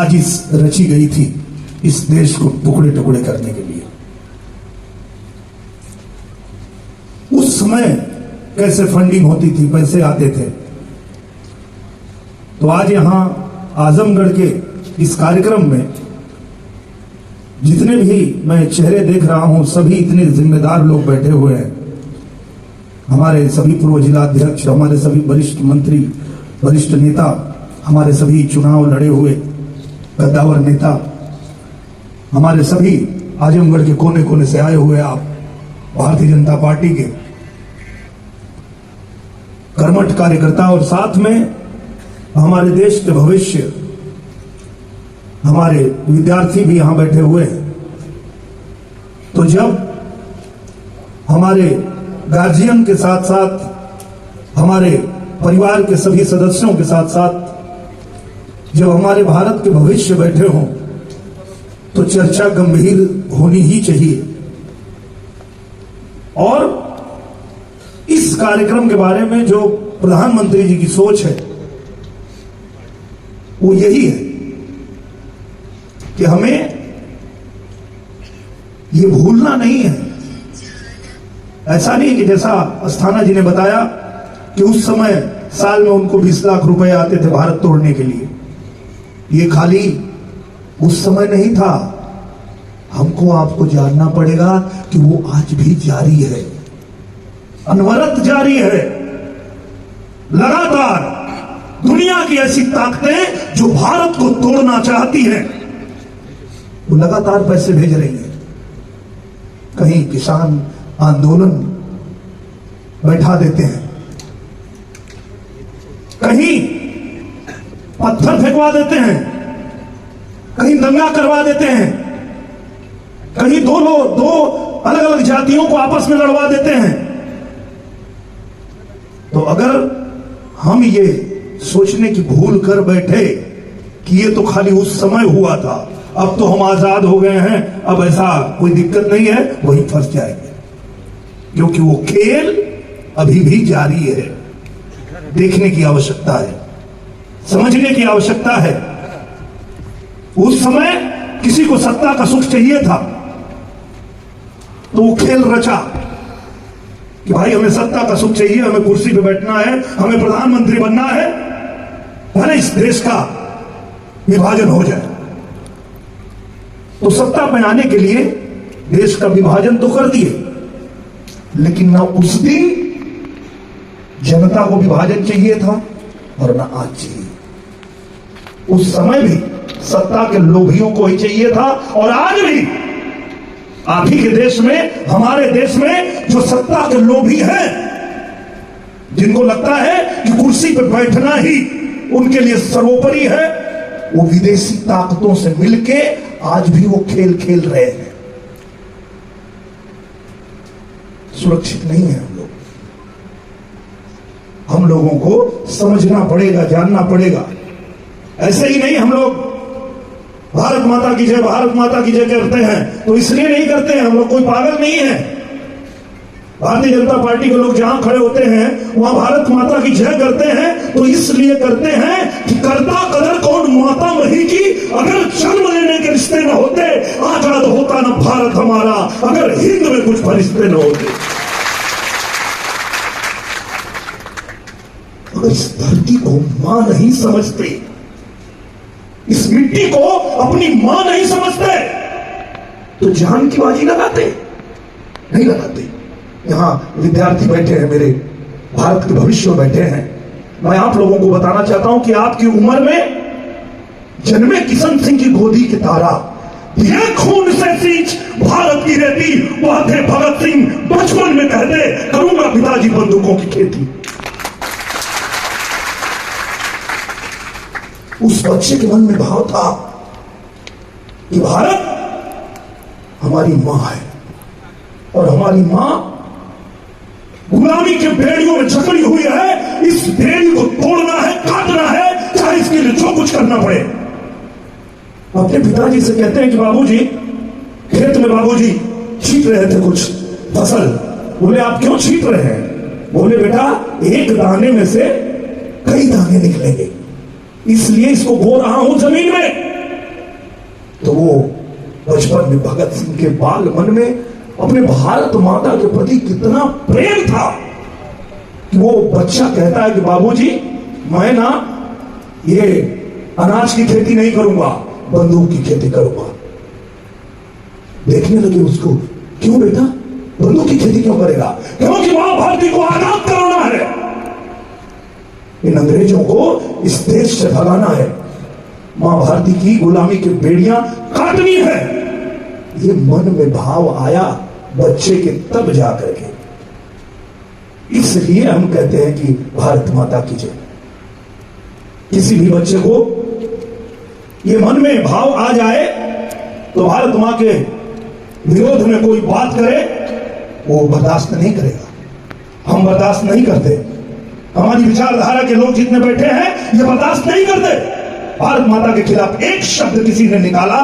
साजिश रची गई थी इस देश को टुकड़े टुकड़े करने के लिए। उस समय कैसे फंडिंग होती थी, पैसे आते थे। तो आज यहां आजमगढ़ के इस कार्यक्रम में जितने भी मैं चेहरे देख रहा हूं, सभी इतने जिम्मेदार लोग बैठे हुए हैं। हमारे सभी पूर्व जिलाध्यक्ष, हमारे सभी वरिष्ठ मंत्री, वरिष्ठ नेता, हमारे सभी चुनाव लड़े हुए कद्दावर नेता, हमारे सभी आजमगढ़ के कोने कोने से आए हुए आप भारतीय जनता पार्टी के कर्मठ कार्यकर्ता, और साथ में हमारे देश के भविष्य हमारे विद्यार्थी भी यहां बैठे हुए हैं। तो जब हमारे गार्जियन के साथ साथ हमारे परिवार के सभी सदस्यों के साथ साथ जब हमारे भारत के भविष्य बैठे हों तो चर्चा गंभीर होनी ही चाहिए। और इस कार्यक्रम के बारे में जो प्रधानमंत्री जी की सोच है वो यही है कि हमें ये भूलना नहीं है। ऐसा नहीं कि जैसा अस्थाना जी ने बताया कि उस समय साल में उनको 20 लाख रुपए आते थे भारत तोड़ने के लिए। ये खाली उस समय नहीं था, हमको आपको जानना पड़ेगा कि वो आज भी जारी है, अनवरत जारी है। लगातार दुनिया की ऐसी ताकतें जो भारत को तोड़ना चाहती हैं वो लगातार पैसे भेज रही हैं। कहीं किसान आंदोलन बैठा देते हैं, कहीं पत्थर फेंकवा देते हैं, कहीं दंगा करवा देते हैं, कहीं दो अलग अलग जातियों को आपस में लड़वा देते हैं। तो अगर हम ये सोचने की भूल कर बैठे कि ये तो खाली उस समय हुआ था, अब तो हम आजाद हो गए हैं, अब ऐसा कोई दिक्कत नहीं है, वही फंस जाएंगे। क्योंकि वो खेल अभी भी जारी है। देखने की आवश्यकता है, समझने की आवश्यकता है। उस समय किसी को सत्ता का सुख चाहिए था तो वो खेल रचा कि भाई हमें सत्ता का सुख चाहिए, हमें कुर्सी पे बैठना है, हमें प्रधानमंत्री बनना है, भले इस देश का विभाजन हो जाए। तो सत्ता पे आने के लिए देश का विभाजन तो कर दिए, लेकिन ना उस दिन जनता को विभाजन चाहिए था और ना आज चाहिए। उस समय भी सत्ता के लोभियों को ही चाहिए था और आज भी आप ही के देश में, हमारे देश में जो सत्ता के लोभी हैं, जिनको लगता है कि कुर्सी पर बैठना ही उनके लिए सर्वोपरि है, वो विदेशी ताकतों से मिलके आज भी वो खेल खेल रहे हैं। सुरक्षित नहीं है हम लोगों को समझना पड़ेगा, जानना पड़ेगा। ऐसे ही नहीं हम लोग भारत माता की जय, भारत माता की जय करते हैं तो इसलिए नहीं करते हैं, हम लोग कोई पागल नहीं है। भारतीय जनता पार्टी के लोग जहां खड़े होते हैं वहां भारत माता की जय करते हैं तो इसलिए करते हैं कि करता कदर कौन माता मही की, अगर जन्म लेने के रिश्ते न होते आजाद होता न भारत हमारा, अगर हिंद में कुछ फरिश्ते न होते। अगर इस धरती को मां नहीं समझते, इस मिट्टी को अपनी मां नहीं समझते तो जान की बाजी लगाते नहीं लगाते। यहां विद्यार्थी बैठे हैं, मेरे भारत के भविष्य में बैठे हैं। मैं आप लोगों को बताना चाहता हूं कि आपकी उम्र में जन्मे किशन सिंह की गोदी के तारा, ये खून से सींच भारत की रहती, वह थे भगत सिंह, बचपन में कहते करूंगा पिताजी बंदूकों की खेती। उस बच्चे के मन में भाव था कि भारत हमारी मां है और हमारी मां गुलामी के बेड़ियों में जकड़ी हुई है, इस बेड़ी को तोड़ना है, काटना है, चाहे इसके लिए जो कुछ करना पड़े। अपने पिताजी से कहते हैं कि बाबूजी, खेत में बाबूजी छींट रहे थे कुछ फसल। बोले आप क्यों छींट रहे हैं? बोले बेटा एक दाने में से कई दाने निकलेंगे, इसलिए इसको बो रहा हूं जमीन में। बचपन में भगत सिंह के बाल मन में अपने भारत माता के प्रति कितना प्रेम था कि वो बच्चा कहता है कि बाबूजी मैं ना ये अनाज की खेती नहीं करूंगा, बंदूक की खेती करूंगा। देखने लगे उसको, क्यों बेटा बंदूक की खेती क्यों करेगा? क्योंकि मां भारती को आजाद कराना है, इन अंग्रेजों को इस देश से भगाना है, मां भारती की गुलामी की बेड़ियां काटनी है। ये मन में भाव आया बच्चे के तब जाकर के। इसलिए हम कहते हैं कि भारत माता की जय। किसी भी बच्चे को ये मन में भाव आ जाए तो भारत मां के विरोध में कोई बात करे वो बर्दाश्त नहीं करेगा। हम बर्दाश्त नहीं करते, हमारी विचारधारा के लोग जितने बैठे हैं ये बर्दाश्त नहीं करते। भारत माता के खिलाफ एक शब्द किसी ने निकाला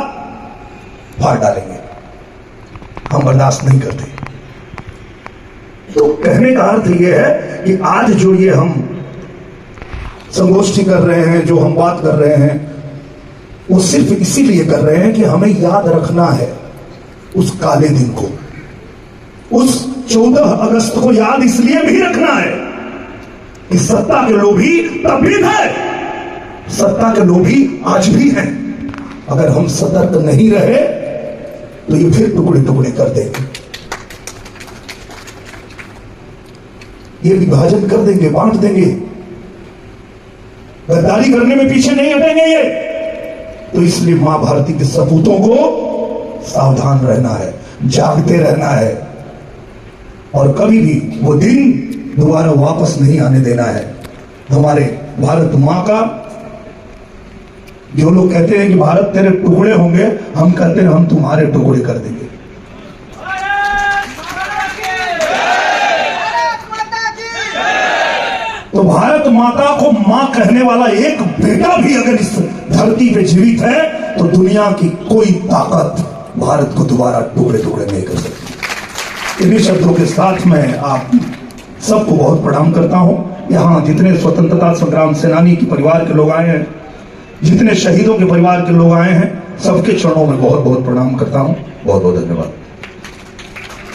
फाड़ डालेंगे, हम बर्दाश्त नहीं करते। तो कहने का अर्थ यह है कि आज जो ये हम संगोष्ठी कर रहे हैं, जो हम बात कर रहे हैं, वो सिर्फ इसीलिए कर रहे हैं कि हमें याद रखना है उस काले दिन को, उस 14 अगस्त को याद इसलिए भी रखना है कि सत्ता के लोभी तब भी थे, सत्ता के लोभी आज भी हैं। अगर हम सतर्क नहीं रहे तो ये फिर टुकड़े टुकड़े कर देंगे, ये विभाजन कर देंगे, बांट देंगे, गद्दारी करने में पीछे नहीं हटेंगे ये। तो इसलिए मां भारती के सपूतों को सावधान रहना है, जागते रहना है, और कभी भी वो दिन दोबारा वापस नहीं आने देना है। हमारे भारत मां का, जो लोग कहते हैं कि भारत तेरे टुकड़े होंगे, हम कहते हैं हम तुम्हारे टुकड़े कर देंगे। तो भारत माता को मां कहने वाला एक बेटा भी अगर इस धरती पे जीवित है तो दुनिया की कोई ताकत भारत को दोबारा टुकड़े टुकड़े नहीं कर सकती। इन्हीं शब्दों के साथ मैं आप सबको बहुत प्रणाम करता हूं। यहाँ जितने स्वतंत्रता संग्राम सेनानी के परिवार के लोग आए हैं, जितने शहीदों के परिवार के लोग आए हैं, सबके चरणों में बहुत बहुत प्रणाम करता हूं। बहुत बहुत धन्यवाद।